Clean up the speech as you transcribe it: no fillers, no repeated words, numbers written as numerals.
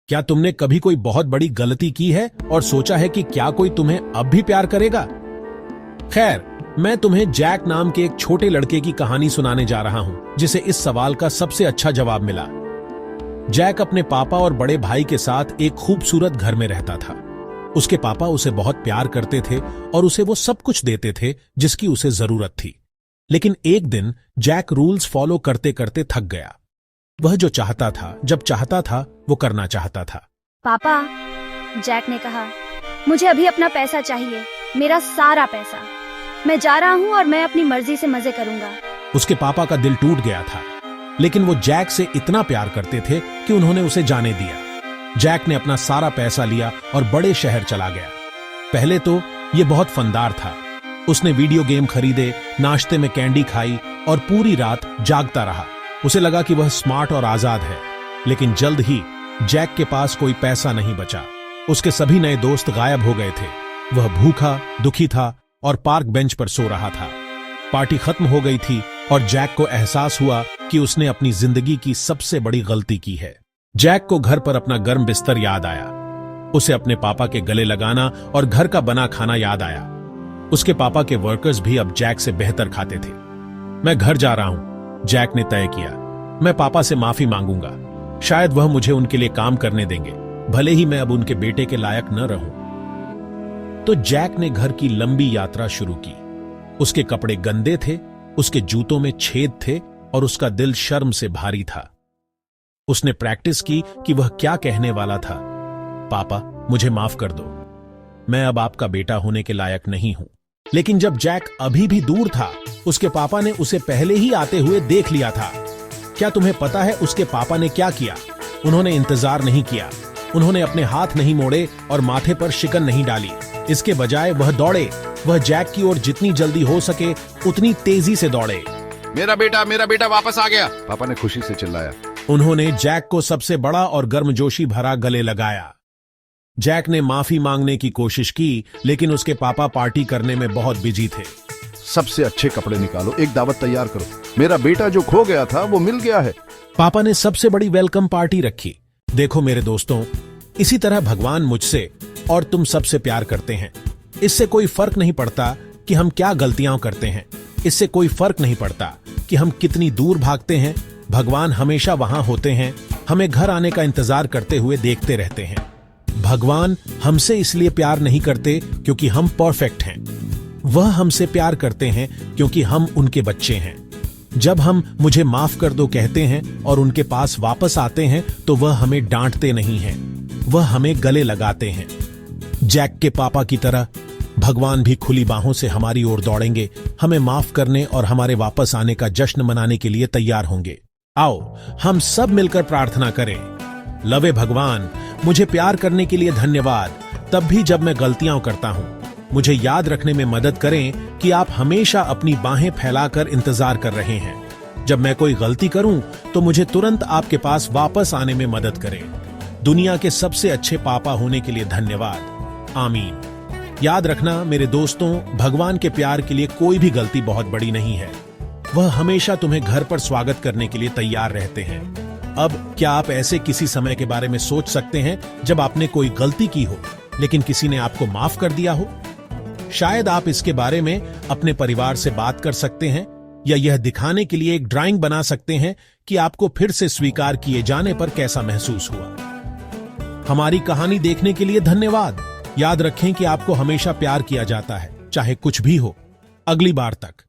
क्या तुमने कभी कोई बहुत बड़ी गलती की है और सोचा है कि क्या कोई तुम्हें अब भी प्यार करेगा? खैर, मैं तुम्हें जैक नाम के एक छोटे लड़के की कहानी सुनाने जा रहा हूं, जिसे इस सवाल का सबसे अच्छा जवाब मिला। जैक अपने पापा और बड़े भाई के साथ एक खूबसूरत घर में रहता था। उसके पापा उसे बहुत प्यार करते थे और उसे वो सब कुछ देते थे जिसकी उसे जरूरत थी। लेकिन एक दिन जैक रूल्स फॉलो करते करते थक गया। वह जो चाहता था, जब चाहता था, वो करना चाहता था। पापा, जैक ने कहा, मुझे अभी अपना पैसा चाहिए, मेरा सारा पैसा। मैं जा रहा हूँ और मैं अपनी मर्जी से मजे करूंगा। उसके पापा का दिल टूट गया था, लेकिन वो जैक से इतना प्यार करते थे कि उन्होंने उसे जाने दिया। जैक ने अपना सारा पैसा लिया और बड़े शहर चला गया। पहले तो ये बहुत फनदार था। उसने वीडियो गेम खरीदे, नाश्ते में कैंडी खाई और पूरी रात जागता रहा। उसे लगा कि वह स्मार्ट और आजाद है। लेकिन जल्द ही जैक के पास कोई पैसा नहीं बचा। उसके सभी नए दोस्त गायब हो गए थे। वह भूखा, दुखी था और पार्क बेंच पर सो रहा था। पार्टी खत्म हो गई थी और जैक को एहसास हुआ कि उसने अपनी जिंदगी की सबसे बड़ी गलती की है। जैक को घर पर अपना गर्म बिस्तर याद आया। उसे अपने पापा के गले लगाना और घर का बना खाना याद आया। उसके पापा के वर्कर्स भी अब जैक से बेहतर खाते थे। मैं घर जा रहा हूं, जैक ने तय किया। मैं पापा से माफी मांगूंगा। शायद वह मुझे उनके लिए काम करने देंगे, भले ही मैं अब उनके बेटे के लायक न रहूं। तो जैक ने घर की लंबी यात्रा शुरू की। उसके कपड़े गंदे थे, उसके जूतों में छेद थे और उसका दिल शर्म से भारी था। उसने प्रैक्टिस की कि वह क्या कहने वाला था। पापा, मुझे माफ कर दो। मैं अब आपका बेटा होने के लायक नहीं हूं। लेकिन जब जैक अभी भी दूर था, उसके पापा ने उसे पहले ही आते हुए देख लिया था। क्या तुम्हें पता है उसके पापा ने क्या किया? उन्होंने इंतजार नहीं किया। उन्होंने अपने हाथ नहीं मोड़े और माथे पर शिकन नहीं डाली। इसके बजाय वह दौड़े। वह जैक की ओर जितनी जल्दी हो सके उतनी तेजी से दौड़े। मेरा बेटा वापस आ गया, पापा ने खुशी से चिल्लाया। उन्होंने जैक को सबसे बड़ा और गर्मजोशी भरा गले लगाया। जैक ने माफी मांगने की कोशिश की, लेकिन उसके पापा पार्टी करने में बहुत बिजी थे। सबसे अच्छे कपड़े निकालो, एक दावत तैयार करो। मेरा बेटा जो खो गया था वो मिल गया है। पापा ने सबसे बड़ी वेलकम पार्टी रखी। देखो मेरे दोस्तों, इसी तरह भगवान मुझसे और तुम सबसे प्यार करते हैं। इससे कोई फर्क नहीं पड़ता कि हम क्या गलतियां करते हैं। इससे कोई फर्क नहीं पड़ता कि हम कितनी दूर भागते हैं। भगवान हमेशा वहां होते हैं, हमें घर आने का इंतजार करते हुए देखते रहते हैं। भगवान हमसे इसलिए प्यार नहीं करते क्योंकि हम परफेक्ट हैं। वह हमसे प्यार करते हैं क्योंकि हम उनके बच्चे हैं। जब हम मुझे माफ कर दो कहते हैं और उनके पास वापस आते हैं, तो वह हमें डांटते नहीं हैं, वह हमें गले लगाते हैं। जैक के पापा की तरह भगवान भी खुली बाहों से हमारी ओर दौड़ेंगे, हमें माफ करने और हमारे वापस आने का जश्न मनाने के लिए तैयार होंगे। आओ हम सब मिलकर प्रार्थना करें। लवे भगवान, मुझे प्यार करने के लिए धन्यवाद। तब भी जब मैं गलतियां करता हूं, मुझे याद रखने में मदद करें कि आप हमेशा अपनी बाहें फैलाकर इंतजार कर रहे हैं। जब मैं कोई गलती करूं तो मुझे तुरंत आपके पास वापस आने में मदद करें। दुनिया के सबसे अच्छे पापा होने के लिए धन्यवाद। आमीन। याद रखना मेरे दोस्तों, भगवान के प्यार के लिए कोई भी गलती बहुत बड़ी नहीं है। वह हमेशा तुम्हें घर पर स्वागत करने के लिए तैयार रहते हैं। अब क्या आप ऐसे किसी समय के बारे में सोच सकते हैं जब आपने कोई गलती की हो लेकिन किसी ने आपको माफ कर दिया हो? शायद आप इसके बारे में अपने परिवार से बात कर सकते हैं या यह दिखाने के लिए एक ड्राइंग बना सकते हैं कि आपको फिर से स्वीकार किए जाने पर कैसा महसूस हुआ। हमारी कहानी देखने के लिए धन्यवाद। याद रखें कि आपको हमेशा प्यार किया जाता है, चाहे कुछ भी हो। अगली बार तक।